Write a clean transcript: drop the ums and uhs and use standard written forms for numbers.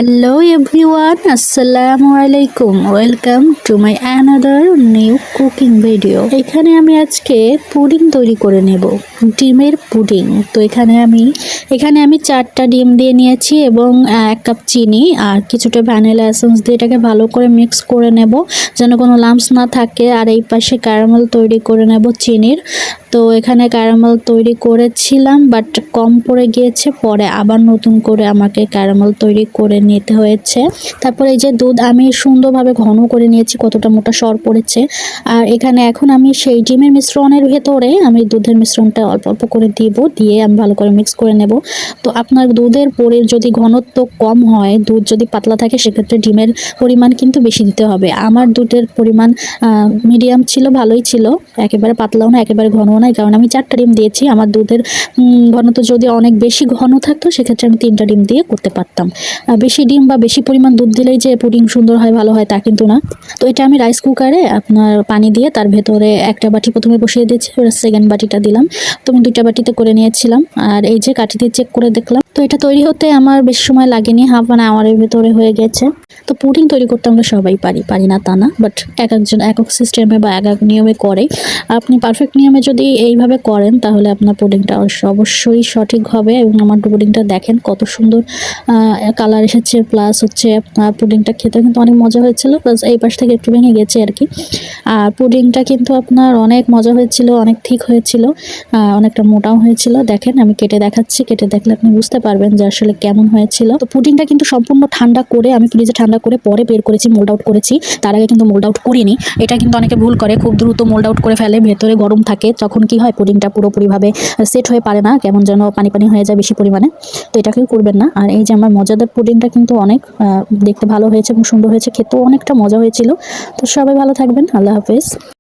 Hello everyone, আসসালামু আলাইকুম। Welcome to my another new cooking video. এখানে আমি আজকে পুডিং তৈরি করে নেব, ডিমের পুডিং। তো এখানে আমি 4টা ডিম দিয়ে নিয়েছি এবং 1 কাপ চিনি আর কিছুটা ভ্যানিলা এসেন্স দিয়ে এটাকে ভালো করে মিক্স করে নেব যেন কোনো লাম্পস না থাকে। আর এই পাশে ক্যারামেল তৈরি করে নেব চিনির। তো এখানে ক্যারামেল তৈরি করেছিলাম বাট কম পড়ে গিয়েছে, পরে আবার নতুন করে আমাকে ক্যারামেল তৈরি করে নিতে হয়েছে। তারপরে এই যে দুধ আমি সুন্দরভাবে ঘন করে নিয়েছি, কতটা মোটা সর পড়েছে। আর এখানে এখন আমি সেই ডিমের মিশ্রণের ভেতরে আমি দুধের মিশ্রণটা অল্প অল্প করে দিয়ে আমি ভালো করে মিক্স করে নেব। তো আপনার দুধের যদি ঘনত্ব কম হয়, দুধ যদি পাতলা থাকে, সেক্ষেত্রে ডিমের পরিমাণ কিন্তু বেশি দিতে হবে। আমার দুধের পরিমাণ মিডিয়াম ছিল, ভালোই ছিল, একেবারে পাতলাও না একেবারে ঘনও না, কারণ আমি 4টা ডিম দিয়েছি। আমার দুধের ঘনত্ব যদি অনেক বেশি ঘন থাকতো, সেক্ষেত্রে আমি 3টা ডিম দিয়ে করতে পারতাম। বেশি ডিম বা বেশি পরিমাণ দুধ দিলেই যে পুডিং সুন্দর হয়, ভালো হয়, তা কিন্তু না। তো এটা আমি রাইস কুকারে আপনার পানি দিয়ে তার ভেতরে একটা বাটি প্রথমে বসিয়ে দিয়েছি, সেকেন্ড বাটিটা দিলাম। তো আমি 2টা বাটিতে করে নিয়েছিলাম। আর এই যে কাঠি দিয়ে চেক করে দেখলাম, তো এটা তৈরি হতে আমার বেশি সময় লাগেনি, হাফ অ্যান আওয়ারের ভেতরে হয়ে গেছে। তো পুডিং তৈরি করতে আমরা সবাই পারি না তা না, বাট একজন একক সিস্টেমে বা এক নিয়মে করে। আপনি পারফেক্ট নিয়মে যদি এইভাবে করেন, তাহলে আপনার পুডিংটা অবশ্যই সঠিক হবে। এবং আমার পুডিংটা দেখেন কত সুন্দর কালার এসেছে, প্লাস হচ্ছে পুডিংটা খেতে কিন্তু অনেক মজা হয়েছিল। প্লাস এই পাশ থেকে একটু ভেঙে গেছে আর কি। আর পুডিংটা কিন্তু আপনার অনেক মজা হয়েছিল, অনেক ঠিক হয়েছিল, অনেকটা মোটাও হয়েছিল। দেখেন আমি কেটে দেখাচ্ছি, কেটে দেখলে আপনি বুঝতে পারবেন যে আসলে কেমন হয়েছিল। তো পুডিংটা কিন্তু সম্পূর্ণ ঠান্ডা করে আমি ফ্রিজে ঠান্ডা করে পরে বের করেছি, মোল্ড আউট করেছি। তার আগে কিন্তু মোল্ড আউট করিনি। এটা কিন্তু অনেকে ভুল করে, খুব দ্রুত মোল্ড আউট করে ফেলে, ভেতরে গরম থাকে, তখন কি হয় পুডিংটা পুরোপুরিভাবে সেট হয়ে পারে না, কেমন যেন পানি পানি হয়ে যায় বেশি পরিমাণে। তো এটা কেউ করবেন না। আর এই যে আমার মজাদার পুডিংটা কিন্তু অনেক দেখতে ভালো হয়েছে এবং সুন্দর হয়েছে, খেতেও অনেকটা মজা হয়েছিল। তো সবাই ভালো থাকবেন, আল্লাহ হাফেজ।